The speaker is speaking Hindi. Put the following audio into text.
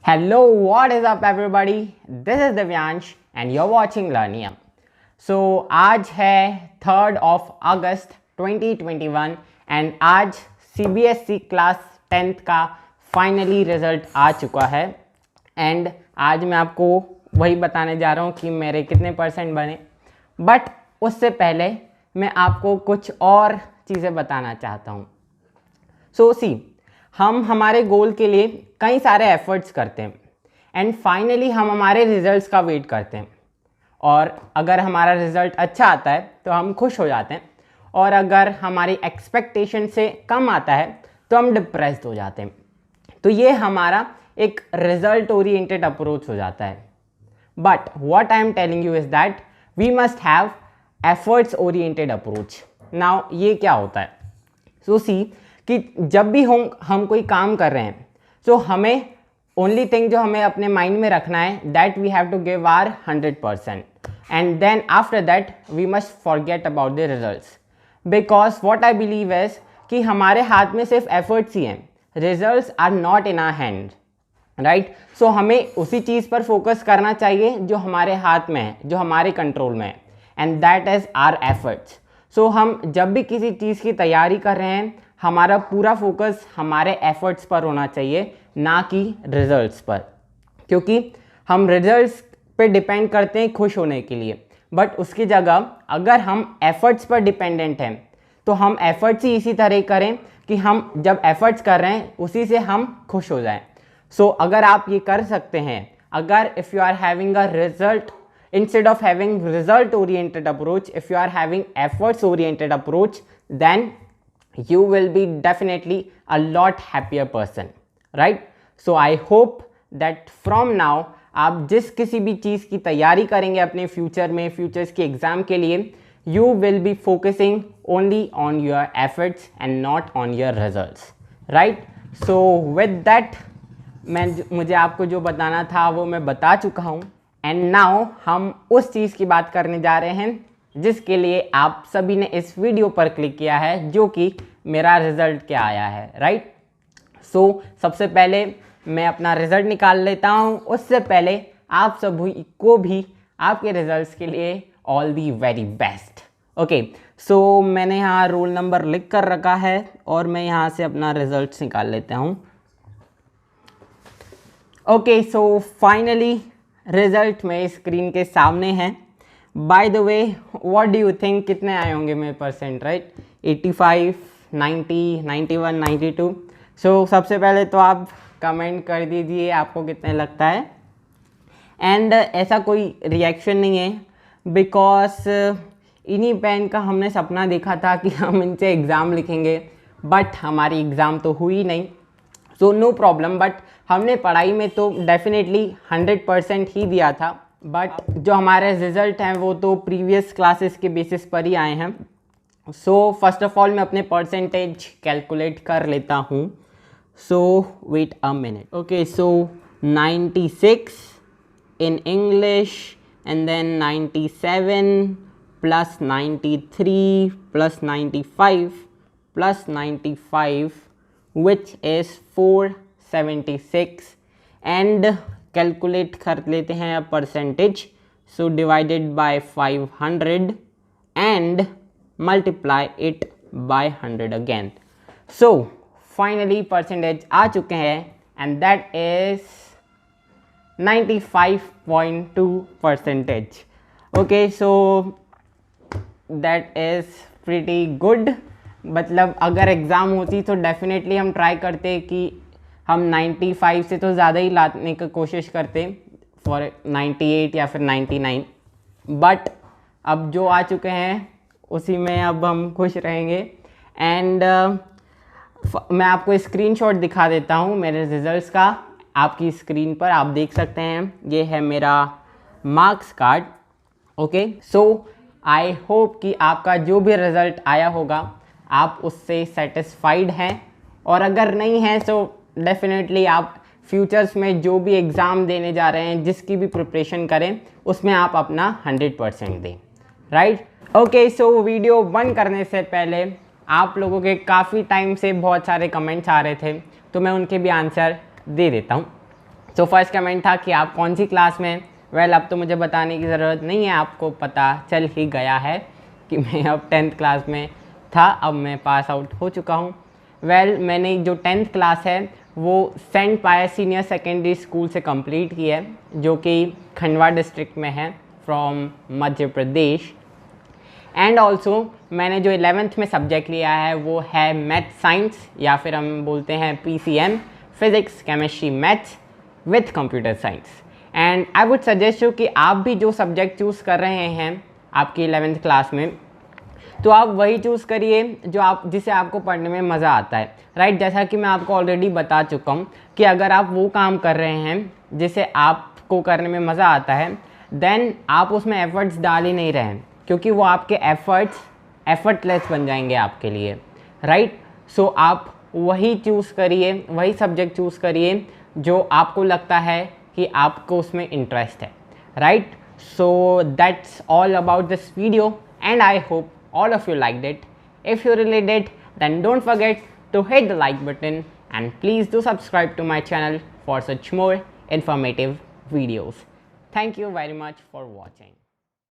Hello, what is up everybody? This is Divyansh and you're watching Learnia. So आज है 3rd of August 2021 एंड आज CBSE क्लास 10th का फाइनली रिजल्ट आ चुका है एंड आज मैं आपको वही बताने जा रहा हूँ कि मेरे कितने परसेंट बने। बट उससे पहले मैं आपको कुछ और चीज़ें बताना चाहता हूँ। सो सी, हम हमारे गोल के लिए कई सारे एफर्ट्स करते हैं एंड फाइनली हम हमारे रिजल्ट्स का वेट करते हैं और अगर हमारा रिज़ल्ट अच्छा आता है तो हम खुश हो जाते हैं और अगर हमारी एक्सपेक्टेशन से कम आता है तो हम डिप्रेस्ड हो जाते हैं। तो ये हमारा एक रिजल्ट ओरिएंटेड अप्रोच हो जाता है। But what I am telling you is that we must have efforts oriented approach. Now ये क्या होता है? सो सी कि जब भी हम कोई काम कर रहे हैं सो हमें ओनली थिंग जो हमें अपने माइंड में रखना है that we have to give our 100% and then after that we must forget about the results because what I believe is कि हमारे हाथ में सिर्फ एफर्ट्स ही हैं, results are not in our hand, right. So हमें उसी चीज़ पर फोकस करना चाहिए जो हमारे हाथ में है, जो हमारे कंट्रोल में है and that is our efforts. So हम जब भी किसी चीज़ की तैयारी कर रहे हैं हमारा पूरा फोकस हमारे एफर्ट्स पर होना चाहिए, ना कि रिजल्ट्स पर, क्योंकि हम रिजल्ट्स पे डिपेंड करते हैं खुश होने के लिए। बट उसकी जगह अगर हम एफर्ट्स पर डिपेंडेंट हैं तो हम एफर्ट्स ही इसी तरह करें कि हम जब एफर्ट्स कर रहे हैं उसी से हम खुश हो जाएं। सो अगर आप ये कर सकते हैं, अगर if you are having a result instead of having result oriented approach, if you are having efforts oriented approach, then you will be definitely a lot happier person, right? So I hope that from now आप जिस किसी भी चीज़ की तैयारी करेंगे अपने फ्यूचर में, फ्यूचर्स के एग्ज़ाम के लिए, you will be focusing only on your efforts and not on your results, right? So with that मुझे आपको जो बताना था वो मैं बता चुका हूँ एंड नाउ हम उस चीज़ की बात करने जा रहे हैं जिसके लिए आप सभी ने इस वीडियो पर क्लिक किया है, जो कि मेरा रिज़ल्ट क्या आया है, राइट। सो सबसे पहले मैं अपना रिज़ल्ट निकाल लेता हूँ। उससे पहले आप सभी को भी आपके रिज़ल्ट्स के लिए all the very best. Okay, so मैंने यहाँ रोल नंबर लिख कर रखा है और मैं यहाँ से अपना रिज़ल्ट निकाल लेता हूँ। ओके, सो फाइनली रिजल्ट मेरे स्क्रीन के सामने है। By the way, what do you think कितने आए होंगे मेरे परसेंट, राइट? 85, 90, 91, 92। सो सबसे पहले तो आप कमेंट कर दीजिए आपको कितने लगता है। एंड ऐसा कोई रिएक्शन नहीं है बिकॉज इन्हीं पेन का हमने सपना देखा था कि हम इनसे एग्ज़ाम लिखेंगे, बट हमारी एग्ज़ाम तो हुई नहीं। सो नो प्रॉब्लम, बट हमने पढ़ाई में तो डेफिनेटली 100% ही दिया था। बट जो हमारे रिज़ल्ट हैं वो तो प्रीवियस क्लासेस के बेसिस पर ही आए हैं। सो फर्स्ट ऑफ ऑल मैं अपने परसेंटेज कैलकुलेट कर लेता हूँ। So wait a minute. Okay, so 96 in English and then 97 plus 93 plus 95 plus 95 which is 476 and calculate कर लेते हैं अब percentage। so divided by 500 and multiply it by 100 again। so finally percentage आ चुके हैं and that is 95.2%। okay, so that is pretty good। मतलब अगर एग्ज़ाम होती तो डेफिनेटली हम ट्राई करते कि हम 95 से तो ज़्यादा ही लाने की कोशिश करते फॉर 98 या फिर 99। बट अब जो आ चुके हैं उसी में अब हम खुश रहेंगे। एंड मैं आपको स्क्रीनशॉट दिखा देता हूँ मेरे रिज़ल्ट्स का। आपकी स्क्रीन पर आप देख सकते हैं, ये है मेरा marks card. Okay, so I hope कि आपका जो भी रिज़ल्ट आया होगा आप उससे सेटिस्फाइड हैं, और अगर नहीं है तो डेफिनेटली आप फ्यूचर्स में जो भी एग्ज़ाम देने जा रहे हैं, जिसकी भी प्रिपरेशन करें, उसमें आप अपना 100% दें, राइट। ओके, सो वीडियो बंद करने से पहले आप लोगों के काफ़ी टाइम से बहुत सारे कमेंट्स आ रहे थे तो मैं उनके भी आंसर दे देता हूँ। सो फर्स्ट कमेंट था कि आप कौन सी क्लास में। वेल अब तो मुझे बताने की ज़रूरत नहीं है, आपको पता चल ही गया है कि मैं अब 10th क्लास में था, अब मैं पास आउट हो चुका हूँ। वेल मैंने जो 10th क्लास है वो सेंट पायस सीनियर सेकेंडरी स्कूल से कंप्लीट की है, जो कि खंडवा डिस्ट्रिक्ट में है from Madhya Pradesh. And also मैंने जो 11th में सब्जेक्ट लिया है वो है मैथ साइंस, या फिर हम बोलते हैं PCM, physics chemistry maths with computer science. And I would suggest you कि आप भी जो सब्जेक्ट चूज़ कर रहे हैं आपकी 11th क्लास में, तो आप वही चूज़ करिए जिसे आपको पढ़ने में मज़ा आता है, राइट। जैसा कि मैं आपको ऑलरेडी बता चुका हूँ कि अगर आप वो काम कर रहे हैं जिसे आपको करने में मज़ा आता है, देन आप उसमें एफर्ट्स डाल ही नहीं रहे हैं, क्योंकि वो आपके एफर्टलेस बन जाएंगे आपके लिए, राइट। सो आप वही चूज़ करिए, वही सब्जेक्ट चूज़ करिए जो आपको लगता है कि आपको उसमें इंटरेस्ट है, right. So that's all about this video and I hope all of you liked it. If you really did, then don't forget to hit the like button and please do subscribe to my channel for such more informative videos. Thank you very much for watching.